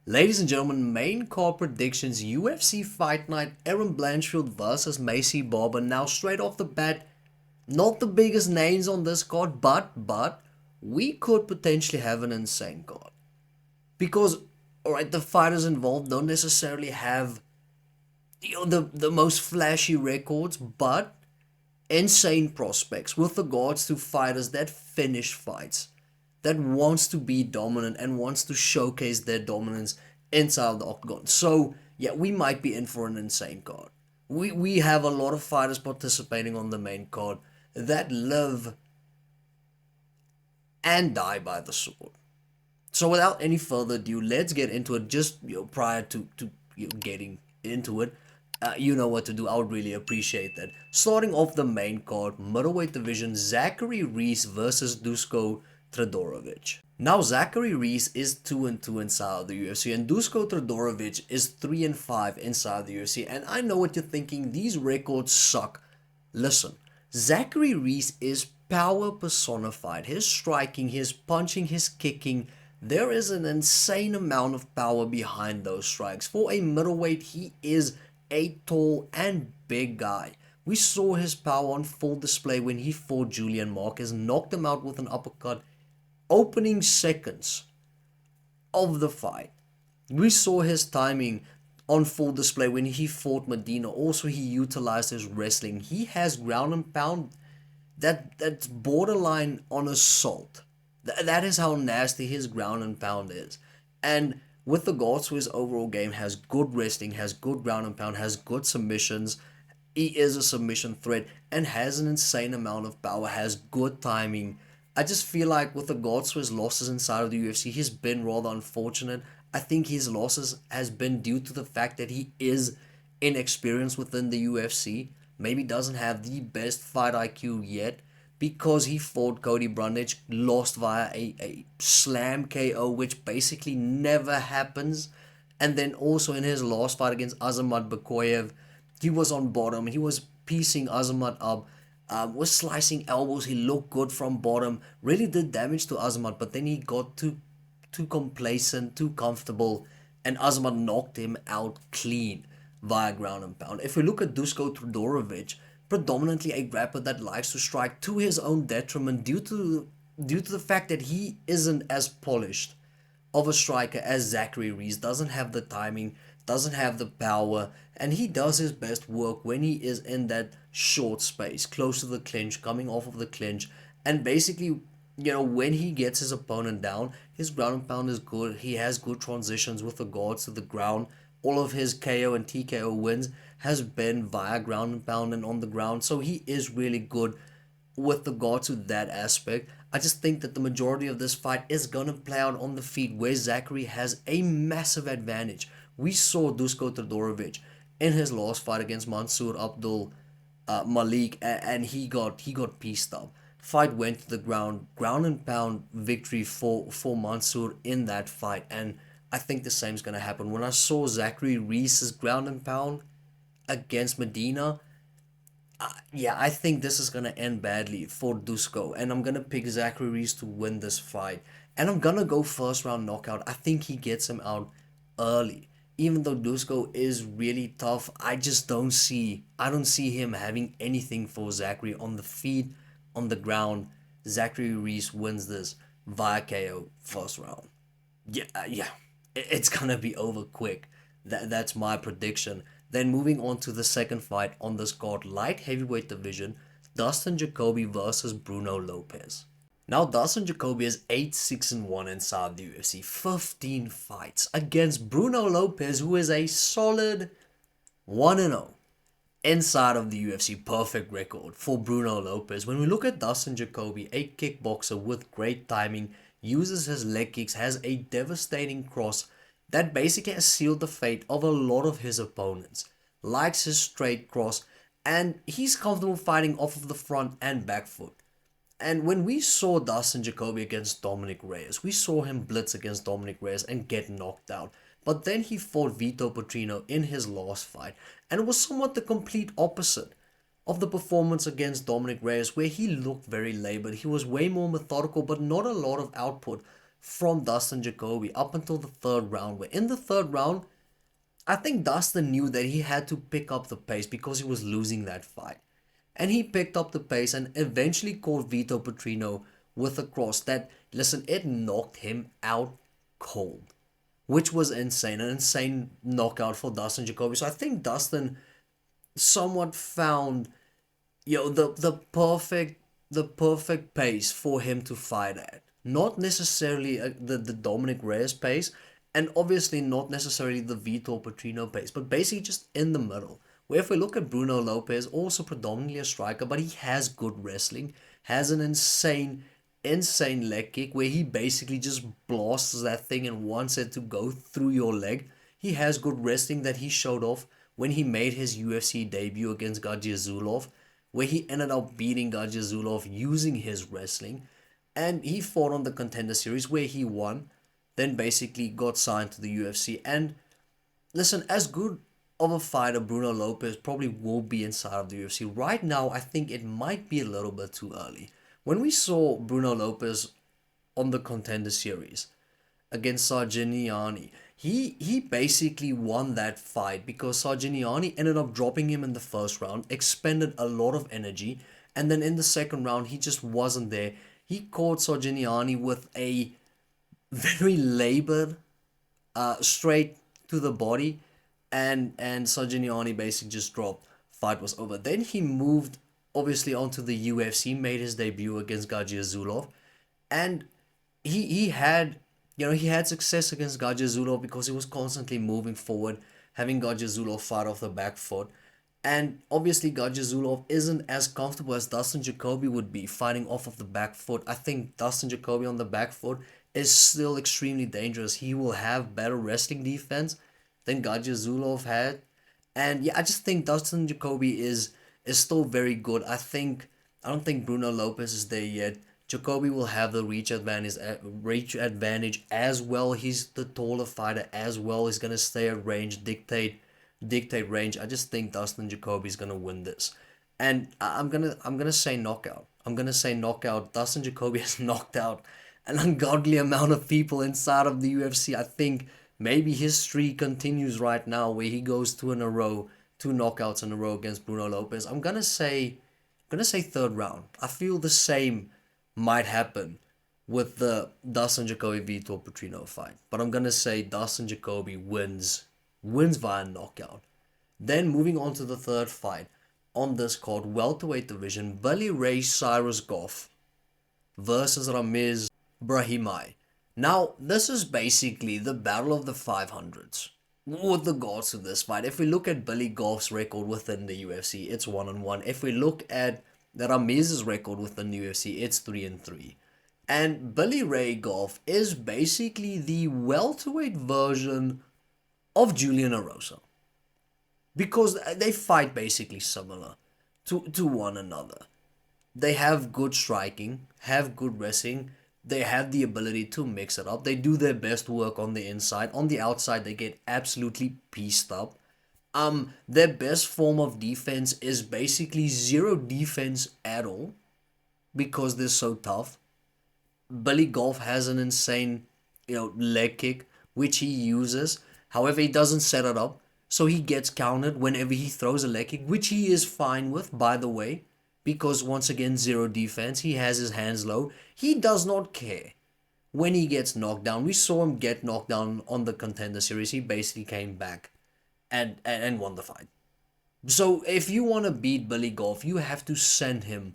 Ladies and gentlemen, main card predictions, UFC Fight Night, Erin Blanchfield versus Maycee Barber. Now, straight off the bat, not the biggest names on this card, but we could potentially have an insane card. Because, alright, the fighters involved don't necessarily have the most flashy records, but insane prospects with regards to fighters that finish fights, that wants to be dominant and wants to showcase their dominance inside the octagon. So yeah, we might be in for an insane card. We have a lot of fighters participating on the main card that live and die by the sword. So without any further ado, let's get into it. Just prior to getting into it, you know what to do. I would really appreciate that. Starting off the main card, middleweight division, Zachary Reese versus Dusko Todorovic. Now Zachary Reese is 2-2 inside the UFC, and Dusko Todorovic is 3-5 inside the UFC. And I know what you're thinking. These records suck. Listen, Zachary Reese is power personified. His striking, his punching, his kicking. There is an insane amount of power behind those strikes. For a middleweight, he is a tall and big guy. We saw his power on full display when he fought Julian Marquez, knocked him out with an uppercut, opening seconds of the fight. We saw his timing on full display when he fought Medina. Also, he utilized his wrestling. He has ground and pound that's borderline on assault. That is how nasty his ground and pound is. And with regards to his overall game, has good wrestling, has good ground and pound, has good submissions. He is a submission threat and has an insane amount of power, has good timing. I just feel like with regards to his losses inside of the UFC, he's been rather unfortunate. I think his losses has been due to the fact that he is inexperienced within the UFC. Maybe doesn't have the best fight IQ yet, because he fought Cody Brundage, lost via a slam KO, which basically never happens. And then also in his last fight against Azamat Bakoyev, he was on bottom. He was piecing Azamat up, was slicing elbows. He looked good from bottom, really did damage to Azamat, but then he got too complacent, too comfortable, and Azamat knocked him out clean via ground and pound. If we look at Dusko Todorovic, predominantly a grappler that likes to strike to his own detriment due to the fact that he isn't as polished of a striker as Zachary Reese, doesn't have the timing, doesn't have the power, and he does his best work when he is in that short space, close to the clinch, coming off of the clinch, and basically, when he gets his opponent down, his ground and pound is good. He has good transitions with regards to the ground. All of his KO and TKO wins has been via ground and pound and on the ground. So he is really good with regard to that aspect. I just think that the majority of this fight is going to play out on the feet, where Zachary has a massive advantage. We saw Dusko Todorovic in his last fight against Mansour Abdul Malik, and he got pieced up. Fight went to the ground and pound victory for Mansour in that fight, and I think the same is going to happen. When I saw Zachary Reese's ground and pound against Medina, yeah, I think this is going to end badly for Dusko. And I'm going to pick Zachary Reese to win this fight. And I'm going to go first round knockout. I think he gets him out early. Even though Dusko is really tough, I don't see him having anything for Zachary on the feet, on the ground. Zachary Reese wins this via KO first round. Yeah. It's gonna be over quick. That's my prediction. Then moving on to the second fight on this card, light heavyweight division, Dustin Jacoby versus Bruno Lopes. Now Dustin Jacoby is 8-6-1 inside the UFC, 15 fights against Bruno Lopes, who is a solid 1-0 inside of the UFC. Perfect record for Bruno Lopes. When we look at Dustin Jacoby, a kickboxer with great timing, uses his leg kicks, has a devastating cross that basically has sealed the fate of a lot of his opponents. Likes his straight cross, and he's comfortable fighting off of the front and back foot. And when we saw Dustin Jacoby against Dominic Reyes, we saw him blitz against Dominic Reyes and get knocked out. But then he fought Vito Petrino in his last fight, and it was somewhat the complete opposite of the performance against Dominic Reyes, where he looked very labored. He was way more methodical, but not a lot of output from Dustin Jacoby up until the third round. Where in the third round, I think Dustin knew that he had to pick up the pace because he was losing that fight. And he picked up the pace and eventually caught Vito Petrino with a cross that, listen, it knocked him out cold, which was insane. An insane knockout for Dustin Jacoby. So I think Dustin somewhat found, the perfect pace for him to fight at. Not necessarily the Dominic Reyes pace, and obviously not necessarily the Vitor Petrino pace, but basically just in the middle. Where if we look at Bruno Lopez, also predominantly a striker, but he has good wrestling, has an insane leg kick where he basically just blasts that thing and wants it to go through your leg. He has good wrestling that he showed off when he made his UFC debut against Gajiazulov, where he ended up beating Gajiazulov using his wrestling. And he fought on the Contender Series where he won, then basically got signed to the UFC. And listen, as good of a fighter Bruno Lopez probably will be inside of the UFC. Right now, I think it might be a little bit too early. When we saw Bruno Lopez on the Contender Series against Sarginiani, he basically won that fight because Sarginiani ended up dropping him in the first round, expended a lot of energy, and then in the second round, he just wasn't there. He caught Sarginiani with a very labored, straight to the body, and Sarginiani basically just dropped. Fight was over. Then he moved obviously onto the UFC, made his debut against Gajiazulov, and he had he had success against Gajiazulov because he was constantly moving forward, having Gajiazulov fight off the back foot. And obviously Gajiazulov isn't as comfortable as Dustin Jacoby would be fighting off of the back foot. I think Dustin Jacoby on the back foot is still extremely dangerous. He will have better wrestling defense than Gajiazulov had. And yeah, I just think Dustin Jacoby is still very good. I don't think Bruno Lopez is there yet. Jacoby will have the reach advantage as well. He's the taller fighter as well. He's gonna stay at range, dictate range. I just think Dustin Jacoby is gonna win this, and I'm gonna say knockout. I'm gonna say knockout. Dustin Jacoby has knocked out an ungodly amount of people inside of the UFC. I think maybe his streak continues right now, where he goes two in a row, two knockouts in a row against Bruno Lopez. I'm gonna say third round. I feel the same might happen with the Dustin Jacoby Vitor Petrino fight, but I'm gonna say Dustin Jacoby wins via knockout. Then moving on to the third fight on this card, welterweight division, Billy Ray Cyrus Goff versus Ramiz Brahimaj. Now, this is basically the battle of the 500s with regards to this fight. If we look at Billy Goff's record within the UFC, it's 1-1. If we look at Ramiz's record within the UFC, it's 3-3. And Billy Ray Goff is basically the welterweight version of Julian Erosa, because they fight basically similar to one another. They have good striking, have good wrestling, they have the ability to mix it up. They do their best work on the inside. On the outside, they get absolutely pieced up. Their best form of defense is basically zero defense at all because they're so tough. Billy Goff has an insane, leg kick which he uses. However, he doesn't set it up, so he gets countered whenever he throws a leg kick, which he is fine with, by the way, because once again, zero defense. He has his hands low. He does not care when he gets knocked down. We saw him get knocked down on the Contender Series. He basically came back and won the fight. So if you want to beat Billy Goff, you have to send him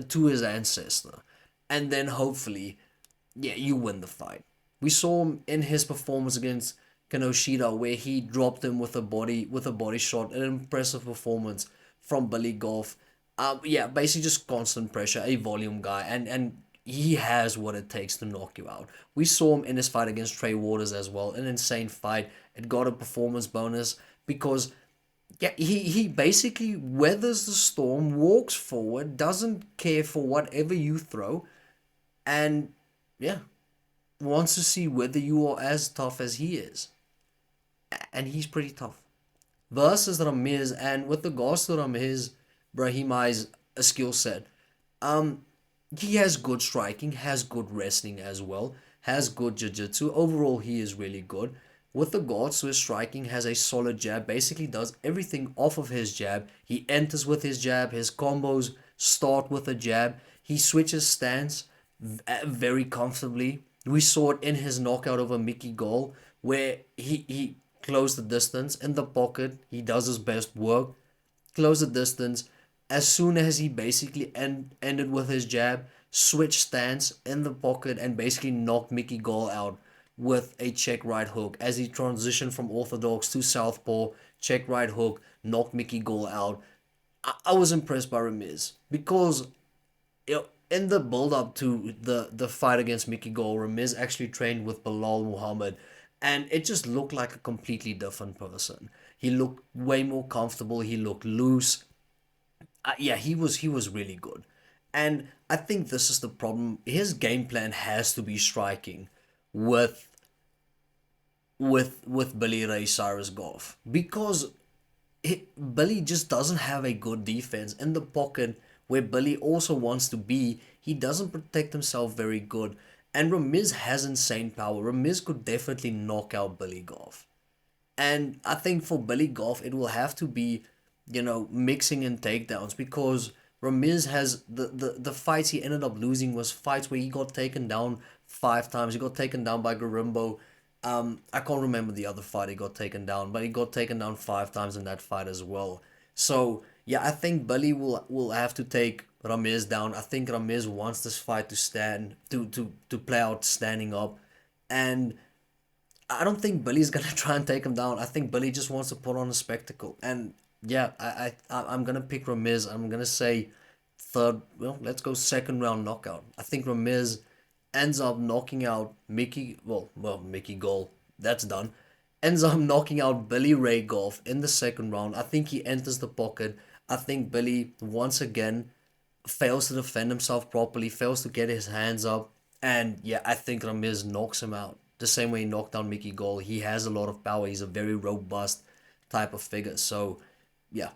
to his ancestor, and then hopefully, you win the fight. We saw him in his performance against Kanoshita, where he dropped him with a body shot. An impressive performance from Billy Goff. Basically just constant pressure, a volume guy, and he has what it takes to knock you out. We saw him in his fight against Trey Waters as well, an insane fight. It got a performance bonus because he basically weathers the storm, walks forward, doesn't care for whatever you throw, and wants to see whether you are as tough as he is. And he's pretty tough. Versus Ramiz, and with regards to Ramiz Brahimaj's skill set, he has good striking, has good wrestling as well, has good jiu-jitsu. Overall, he is really good. With regards to his striking, has a solid jab, basically does everything off of his jab. He enters with his jab, his combos start with a jab. He switches stance very comfortably. We saw it in his knockout over Mickey Gall, where he closed the distance in the pocket. He does his best work, close the distance. As soon as he basically ended with his jab, switched stance in the pocket and basically knocked Mickey Gall out with a check right hook. As he transitioned from orthodox to southpaw, check right hook, knocked Mickey Gall out. I was impressed by Ramirez because in the build up to the fight against Mickey Gall, Ramirez actually trained with Bilal Muhammad, and it just looked like a completely different person. He looked way more comfortable. He looked loose. Yeah, he was really good, and I think this is the problem. His game plan has to be striking with Billy Ray Cyrus Goff because Billy just doesn't have a good defense in the pocket where Billy also wants to be. He doesn't protect himself very good, and Ramiz has insane power. Ramiz could definitely knock out Billy Goff. And I think for Billy Goff, it will have to be, mixing in takedowns because Ramiz has the fights he ended up losing was fights where he got taken down 5 times. He got taken down by Garimbo. I can't remember the other fight he got taken down, but he got taken down 5 times in that fight as well. So yeah, I think Billy will have to take Ramiz down. I think Ramiz wants this fight to stand to play out standing up, and I don't think Billy's gonna try and take him down. I think Billy just wants to put on a spectacle. And yeah, I'm gonna pick Ramiz. I'm gonna say third. Well, let's go second round knockout. I think Ramiz ends up knocking out Mickey. Mickey Gall. That's done. Ends up knocking out Billy Ray Goff in the second round. I think he enters the pocket. I think Billy once again fails to defend himself properly, fails to get his hands up, and yeah, I think Ramirez knocks him out. The same way he knocked down Mickey Gall. He has a lot of power. He's a very robust type of figure. So yeah,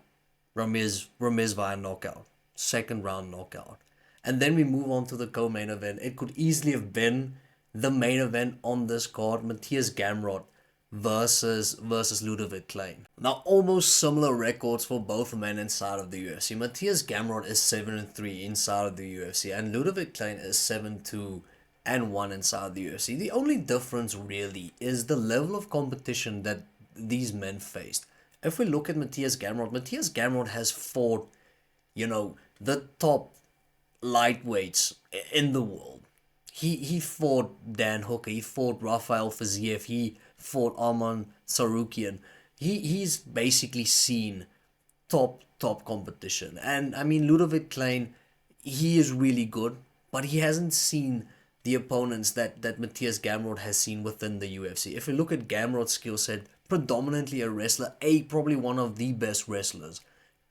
Ramirez via knockout. Second round knockout. And then we move on to the co-main event. It could easily have been the main event on this card. Matthias Gamrot versus Ludovic Klein. Now, almost similar records for both men inside of the UFC. Matthias Gamrot is 7-3 inside of the UFC, and Ludovic Klein is 7-2-1 inside the UFC. The only difference really is the level of competition that these men faced. If we look at Matthias Gamrot has fought, the top lightweights in the world. He fought Dan Hooker, he fought Rafael Fiziev, he fought Arman Sarukian. He's basically seen top competition. And I mean Ludovic Klein, he is really good, but he hasn't seen the opponents that Matthias Gamrot has seen within the UFC. If we look at Gamrot's skill set, predominantly a wrestler, probably one of the best wrestlers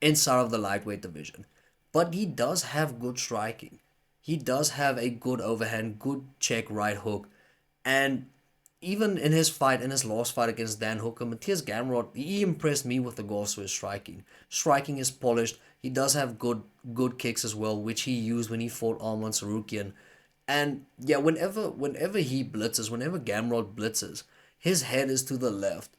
inside of the lightweight division. But he does have good striking. He does have a good overhand, good check right hook. And even in his last fight against Dan Hooker, Matthias Gamrot, he impressed me with regards to his striking. Striking is polished. He does have good kicks as well, which he used when he fought Arman Sarukian. And yeah, whenever he blitzes, whenever Gamrot blitzes, his head is to the left.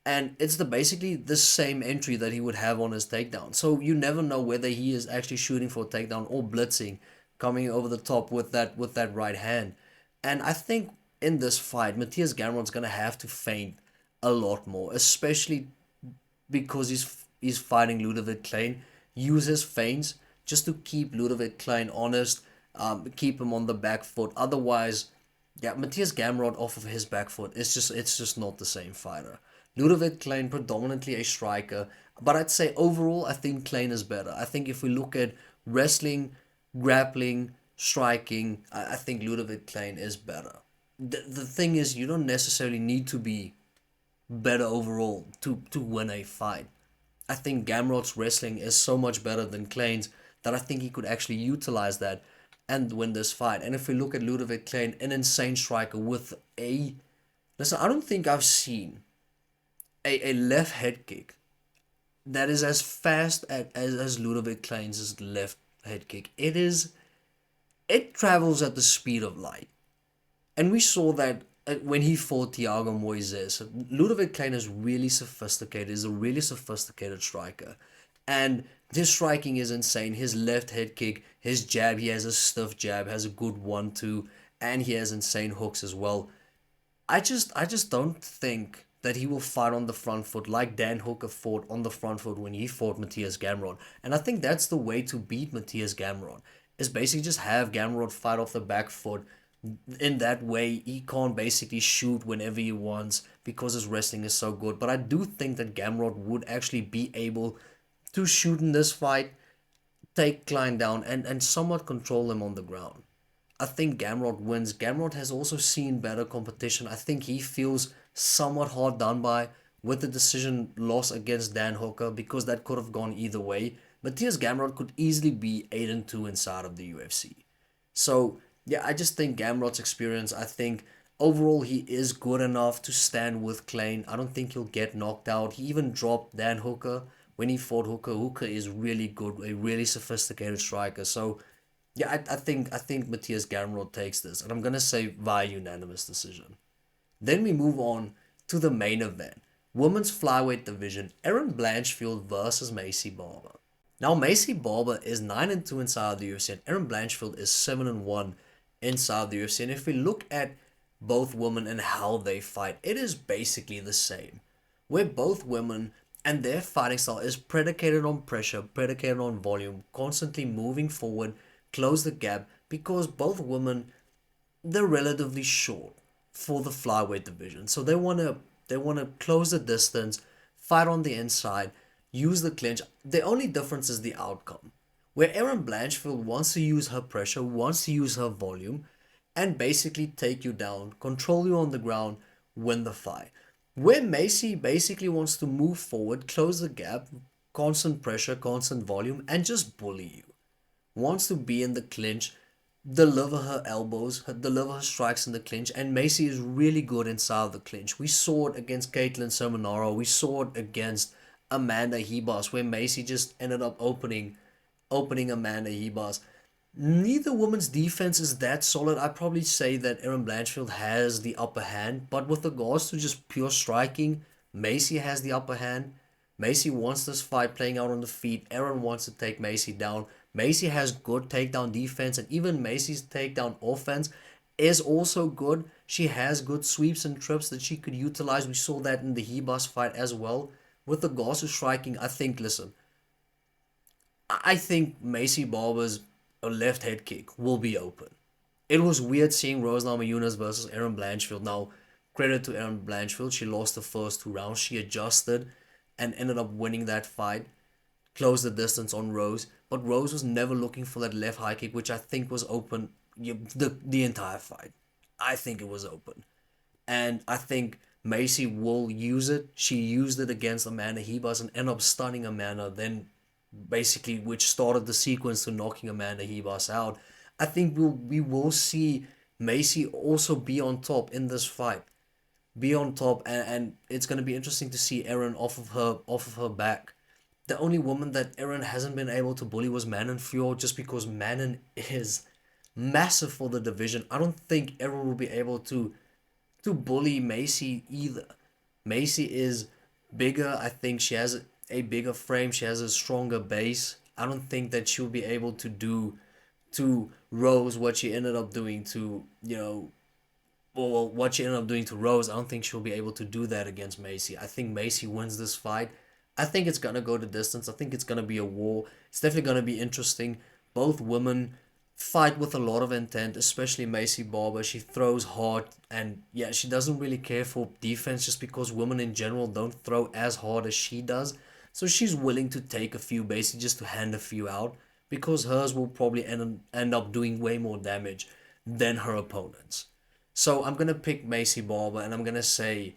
And it's basically the same entry that he would have on his takedown. So you never know whether he is actually shooting for a takedown or blitzing, coming over the top with that right hand. And I think in this fight, Matthias Gamrot's gonna have to feint a lot more, especially because he's fighting Ludovic Klein. Use his feints just to keep Ludovic Klein honest, keep him on the back foot. Otherwise, yeah, Matthias Gamrot off of his back foot, it's just not the same fighter. Ludovic Klein predominantly a striker, but I'd say overall I think Klein is better. I think if we look at wrestling, grappling, striking, I think Ludovic Klein is better. The thing is, you don't necessarily need to be better overall to win a fight. I think Gamrot's wrestling is so much better than Klein's that I think he could actually utilize that and win this fight. And if we look at Ludovic Klein, an insane striker with a... Listen, I don't think I've seen a left head kick that is as fast as Ludovic Klein's left head kick. It travels at the speed of light. And we saw that when he fought Thiago Moises. Ludovic Klein is really sophisticated, is a really sophisticated striker. And his striking is insane. His left head kick, his jab, he has a stiff jab, has a good 1-2, and he has insane hooks as well. I just don't think that he will fight on the front foot like Dan Hooker fought on the front foot when he fought Matthias Gamrot. And I think that's the way to beat Matthias Gamrot, is basically just have Gamrot fight off the back foot. In that way, he can't basically shoot whenever he wants because his wrestling is so good. But I do think that Gamrot would actually be able to shoot in this fight, take Klein down, and somewhat control him on the ground. I think Gamrot wins. Gamrot has also seen better competition. I think he feels somewhat hard done by with the decision loss against Dan Hooker because that could have gone either way. Matthias Gamrot could easily be 8-2 inside of the UFC. So, yeah, I just think Gamrot's experience, I think overall he is good enough to stand with Klein. I don't think he'll get knocked out. He even dropped Dan Hooker when he fought Hooker. Hooker is really good, a really sophisticated striker. So, yeah, I think Matthias Gamrot takes this, and I'm gonna say via unanimous decision. Then we move on to the main event, women's flyweight division, Erin Blanchfield versus Maycee Barber. Now Maycee Barber is 9-2 inside the UFC, and Erin Blanchfield is 7-1 inside the UFC. And if we look at both women and how they fight, it is basically the same. Where both women and their fighting style is predicated on pressure, predicated on volume, constantly moving forward, close the gap, because both women, they're relatively short for the flyweight division. So they wanna close the distance, fight on the inside, use the clinch. The only difference is the outcome. Where Erin Blanchfield wants to use her pressure, wants to use her volume, and basically take you down, control you on the ground, win the fight. Where Maycee basically wants to move forward, close the gap, constant pressure, constant volume, and just bully you. Wants to be in the clinch, deliver her elbows, deliver her strikes in the clinch, and Maycee is really good inside the clinch. We saw it against Caitlin Sermonaro. We saw it against Amanda Hebos, where Maycee just ended up opening Amanda Hebos. Neither woman's defense is that solid. I'd probably say that Erin Blanchfield has the upper hand, but with regards to just pure striking, Maycee has the upper hand. Maycee wants this fight playing out on the feet. Erin wants to take Maycee down. Maycee has good takedown defense, and even Maycee's takedown offense is also good. She has good sweeps and trips that she could utilize. We saw that in the Hebus fight as well. With the to striking, I think, listen, I think Maycee Barber's left head kick will be open. It was weird seeing Rose Namajunas versus Erin Blanchfield. Now, credit to Erin Blanchfield, she lost the first 2 rounds. She adjusted and ended up winning that fight, closed the distance on Rose. But Rose was never looking for that left high kick, which I think was open the entire fight. I think it was open. And I think Maycee will use it. She used it against Amanda Hebus and ended up stunning Amanda, then basically which started the sequence to knocking Amanda Hebus out. I think we will see Maycee also be on top in this fight. Be on top, and it's gonna be interesting to see Erin off of her back. The only woman that Erin hasn't been able to bully was Manon Fior, just because Manon is massive for the division. I don't think Erin will be able to bully Maycee either. Maycee is bigger. I think she has a bigger frame. She has a stronger base. I don't think that she'll be able to do to Rose what she ended up doing to, well, what she ended up doing to Rose. I don't think she'll be able to do that against Maycee. I think Maycee wins this fight. I think it's gonna go the distance. I think it's gonna be a war. It's definitely gonna be interesting. Both women fight with a lot of intent, especially Maycee Barber. She throws hard, and yeah, she doesn't really care for defense just because women in general don't throw as hard as she does. So she's willing to take a few basically just to hand a few out because hers will probably end up doing way more damage than her opponents. So I'm gonna pick Maycee Barber, and I'm gonna say,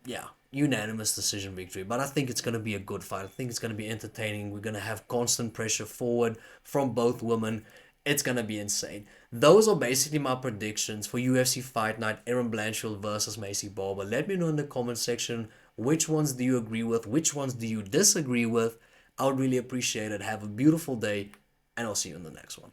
yeah, unanimous decision victory. But I think it's gonna be a good fight. I think it's gonna be entertaining. We're gonna have constant pressure forward from both women. It's gonna be insane. Those are basically my predictions for UFC Fight Night, Erin Blanchfield versus Maycee Barber. Let me know in the comment section which ones do you agree with, which ones do you disagree with. I would really appreciate it. Have a beautiful day, and I'll see you in the next one.